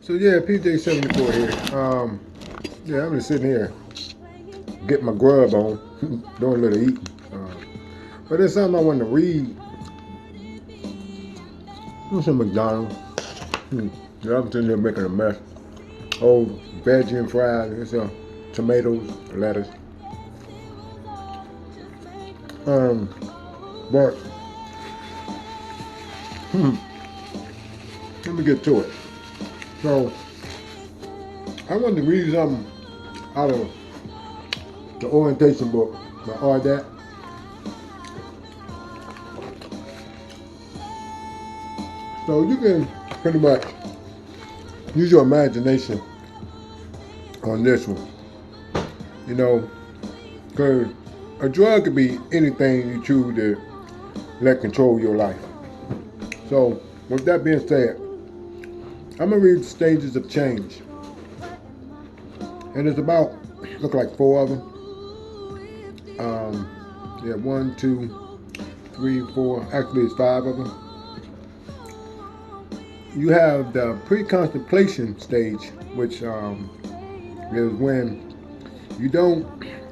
So yeah, PJ74 here. Yeah, I'm just sitting here, getting my grub on, doing a little eating. But there's something I wanted to read. It some McDonald's. Yeah, I'm sitting there making a mess. Oh, veggie and fries. It's tomatoes, lettuce. Um, but let me get to it. So I wanted to read something out of the orientation book by Ardat. So you can pretty much use your imagination on this one. You know, because a drug could be anything you choose to let control your life. So, with that being said, I'm gonna read the stages of change, and it's about look like four of them. Um, yeah, one, two, three, four. Actually, it's five of them. You have the pre-contemplation stage, which is when you don't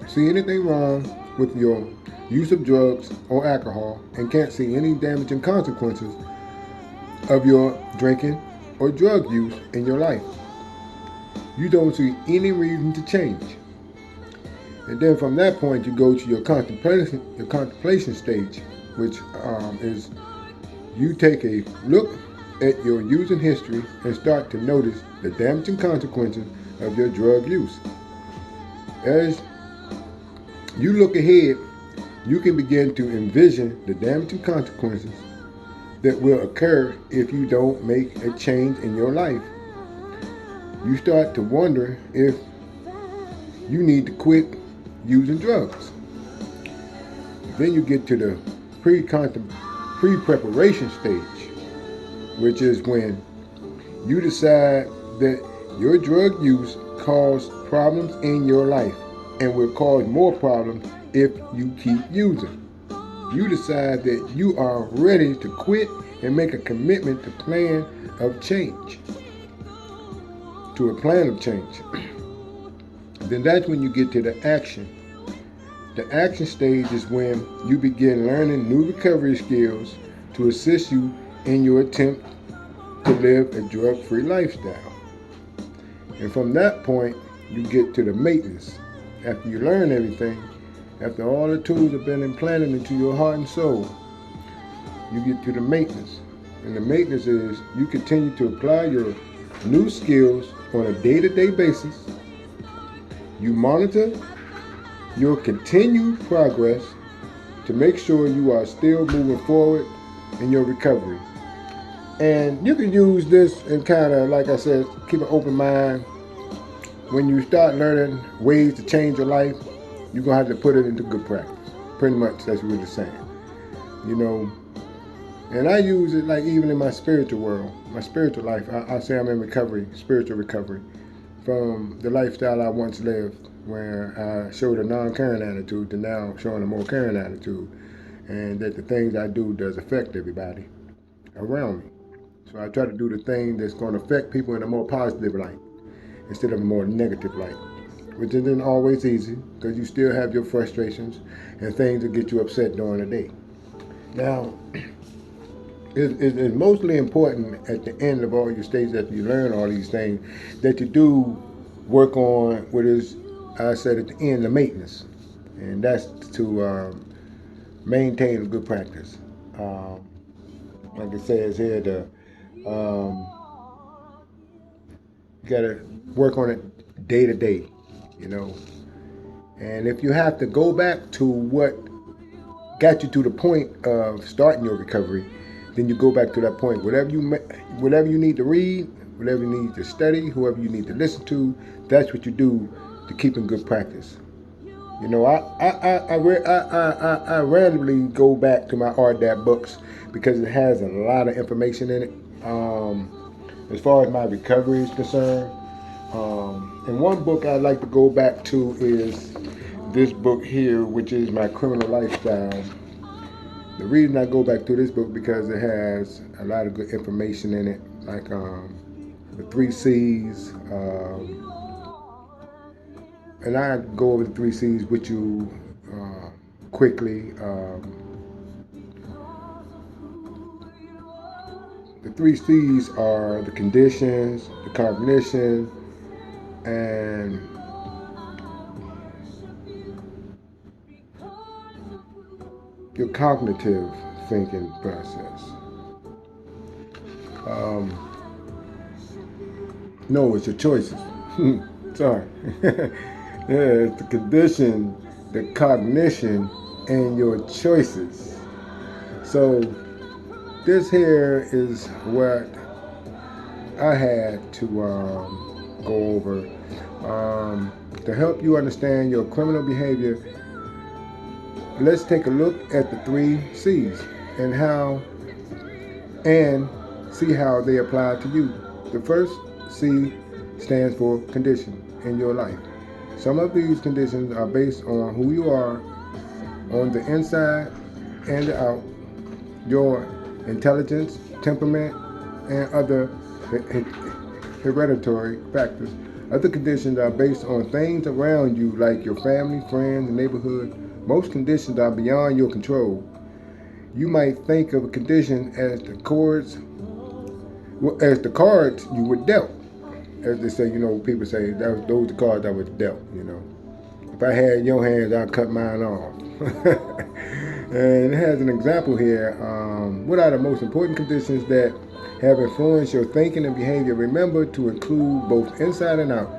see anything wrong with your use of drugs or alcohol and can't see any damaging consequences of your drinking or drug use in your life. You don't see any reason to change. And then from that point, you go to your contemplation stage, which is you take a look at your using history and start to notice the damaging consequences of your drug use. As you look ahead, you can begin to envision the damaging consequences that will occur if you don't make a change in your life. You start to wonder if you need to quit using drugs. Then you get to the pre-preparation stage, which is when you decide that your drug use caused problems in your life and will cause more problems if you keep using. You decide that you are ready to quit and make a commitment to plan of change, to a plan of change. Then that's when you get to the action. The action stage is when you begin learning new recovery skills to assist you in your attempt to live a drug free lifestyle. And from that point, you get to the maintenance. After you learn everything, after all the tools have been implanted into your heart and soul, you get to the maintenance. And the maintenance is you continue to apply your new skills on a day to day basis. You monitor your continued progress to make sure you are still moving forward in your recovery. And you can use this and kind of, like I said, keep an open mind. When you start learning ways to change your life, you're going to have to put it into good practice. Pretty much, that's what it's saying. You know, and I use it like even in my spiritual world, my spiritual life. I say I'm in recovery, spiritual recovery, from the lifestyle I once lived, where I showed a non-caring attitude to now showing a more caring attitude, and that the things I do does affect everybody around me. So I try to do the thing that's going to affect people in a more positive light instead of a more negative light, which isn't always easy because you still have your frustrations and things that get you upset during the day. Now, it's mostly important at the end of all your stages after you learn all these things that you do work on what is, I said at the end, the maintenance. And that's to maintain a good practice. Um, like it says here, um, you got to work on it day to day, you know. And if you have to go back to what got you to the point of starting your recovery, then you go back to that point. Whatever you need to read, whatever you need to study, whoever you need to listen to, that's what you do to keep in good practice. You know, I randomly go back to my RDAP books because it has a lot of information in it. As far as my recovery is concerned, and one book I like to go back to is this book here, which is My Criminal Lifestyle. The reason I go back to this book because it has a lot of good information in it, like the three C's, and I go over the three C's with you quickly. The three C's are the conditions, the cognition, and your cognitive thinking process. Um, no, it's your choices. Sorry. Yeah, it's the condition, the cognition, and your choices. So this here is what I had to go over to help you understand your criminal behavior. Let's take a look at the three C's and see how they apply to you. The first C stands for condition in your life. Some of these conditions are based on who you are on the inside and the out, your intelligence, temperament, and other hereditary factors. Other conditions are based on things around you like your family, friends, and neighborhood. Most conditions are beyond your control. You might think of a condition as the cards you were dealt. As they say, people say those are the cards I was dealt. If I had your hands, I'd cut mine off. And it has an example here. What are the most important conditions that have influenced your thinking and behavior? Remember to include both inside and out.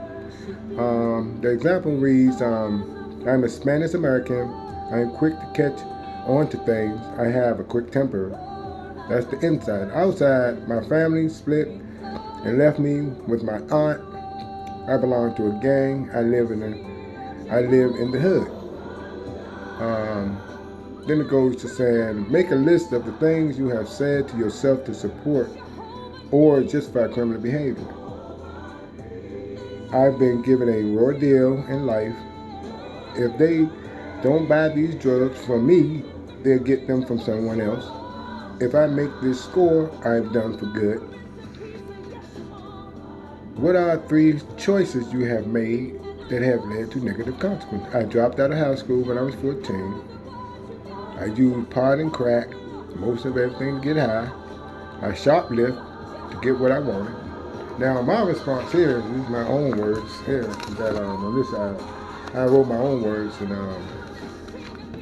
The example reads, I'm a Spanish American. I am quick to catch on to things. I have a quick temper. That's the inside. Outside, my family split and left me with my aunt. I belong to a gang. I live in the hood. Then it goes to saying, make a list of the things you have said to yourself to support or justify criminal behavior. I've been given a raw deal in life. If they don't buy these drugs from me, they'll get them from someone else. If I make this score, I've done for good. What are three choices you have made that have led to negative consequences? I dropped out of high school when I was 14. I used pot and crack, most of everything to get high. I shoplift to get what I wanted. Now my response here, these are my own words here, that on this side, I wrote my own words, and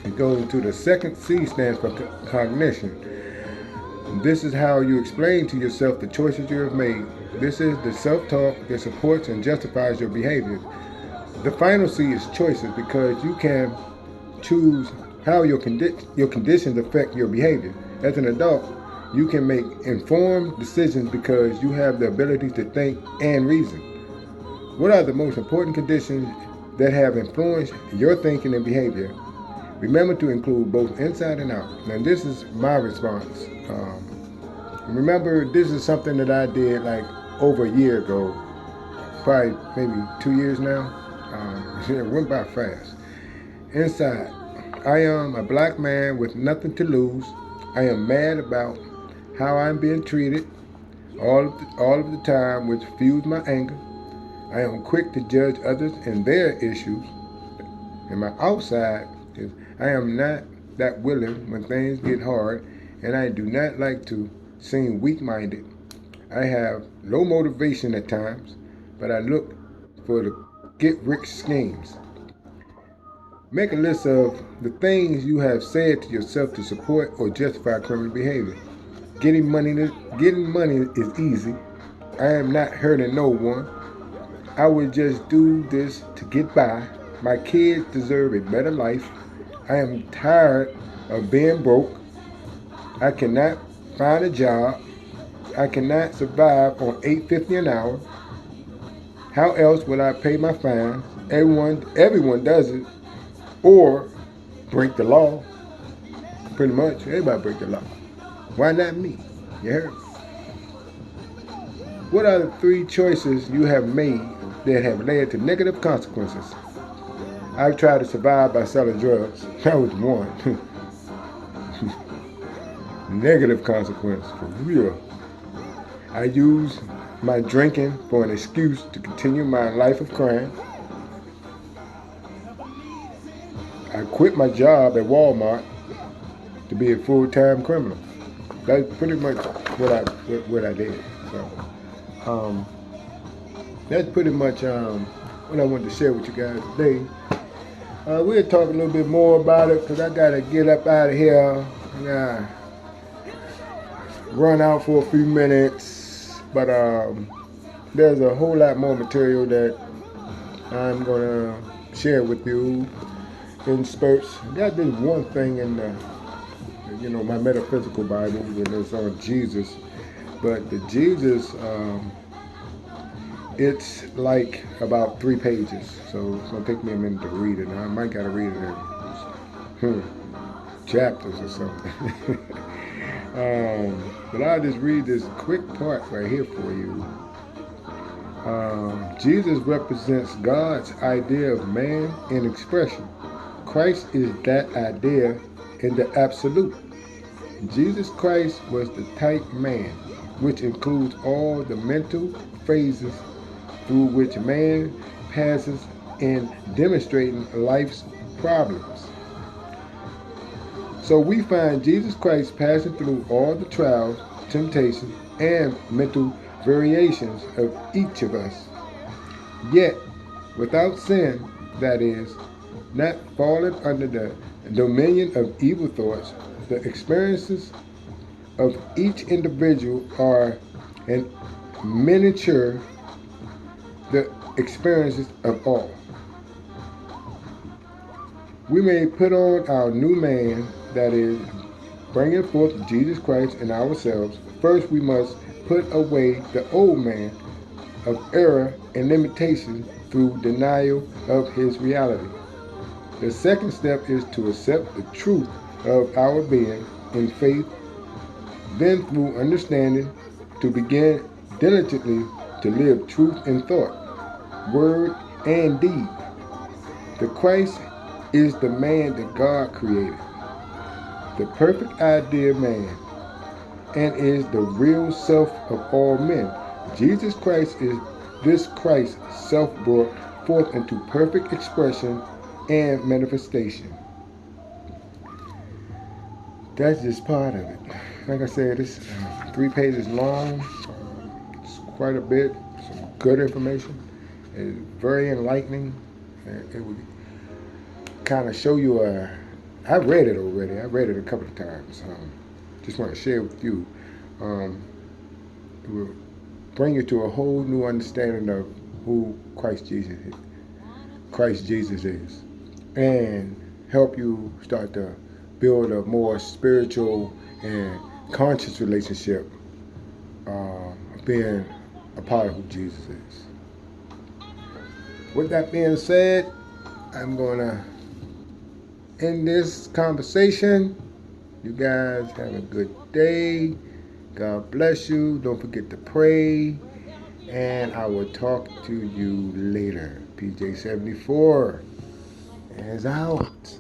it goes into the second C, stands for cognition. This is how you explain to yourself the choices you have made. This is the self-talk that supports and justifies your behavior. The final C is choices, because you can choose how your conditions affect your behavior. As an adult, you can make informed decisions because you have the ability to think and reason. What are the most important conditions that have influenced your thinking and behavior? Remember to include both inside and out. Now this is my response. Remember, this is something that I did like over a year ago, probably maybe 2 years now. It went by fast. Inside, I am a black man with nothing to lose. I am mad about how I'm being treated all of the time, which fuels my anger. I am quick to judge others and their issues. And my outside is I am not that willing when things get hard, and I do not like to seem weak-minded. I have low motivation at times, but I look for the get-rich schemes. Make a list of the things you have said to yourself to support or justify criminal behavior. Getting money is easy. I am not hurting no one. I would just do this to get by. My kids deserve a better life. I am tired of being broke. I cannot find a job. I cannot survive on $8.50 an hour. How else will I pay my fines? Everyone does it. Or break the law. Pretty much, everybody break the law. Why not me? You heard? What are the three choices you have made that have led to negative consequences? I've tried to survive by selling drugs. That was one. Negative consequence, for real. I use my drinking for an excuse to continue my life of crime. I quit my job at Walmart to be a full-time criminal. That's pretty much what I did. So that's pretty much what I wanted to share with you guys today. We'll talk a little bit more about it because I gotta get up out of here. I gotta run out for a few minutes, but there's a whole lot more material that I'm gonna share with you in spurts. I got this one thing in my metaphysical Bible when it's on Jesus, but the Jesus, it's like about 3 pages, so it's gonna take me a minute to read it. I might gotta read it in chapters or something. But I'll just read this quick part right here for you. Jesus represents God's idea of man in expression. Christ is that idea in the absolute. Jesus Christ was the type man, which includes all the mental phases through which man passes in demonstrating life's problems. So we find Jesus Christ passing through all the trials, temptations, and mental variations of each of us. Yet, without sin, that is, not falling under the dominion of evil thoughts, the experiences of each individual are in miniature the experiences of all. We may put on our new man, that is, bringing forth Jesus Christ in ourselves. First, we must put away the old man of error and limitation through denial of his reality. The second step is to accept the truth of our being in faith, then through understanding to begin diligently to live truth in thought, word, and deed. The Christ is the man that God created, the perfect idea man, and is the real self of all men. Jesus Christ is this Christ self brought forth into perfect expression and manifestation. That's just part of it. Like I said, it's 3 pages long. It's quite a bit. Some good information. It's very enlightening. It would kind of show you I've read it already. I've read it a couple of times. Just want to share with you. It will bring you to a whole new understanding of who Christ Jesus is, and help you start to build a more spiritual and conscious relationship of being a part of who Jesus is. With that being said, I'm going to end this conversation. You guys have a good day. God bless you. Don't forget to pray. And I will talk to you later. PJ74 is out.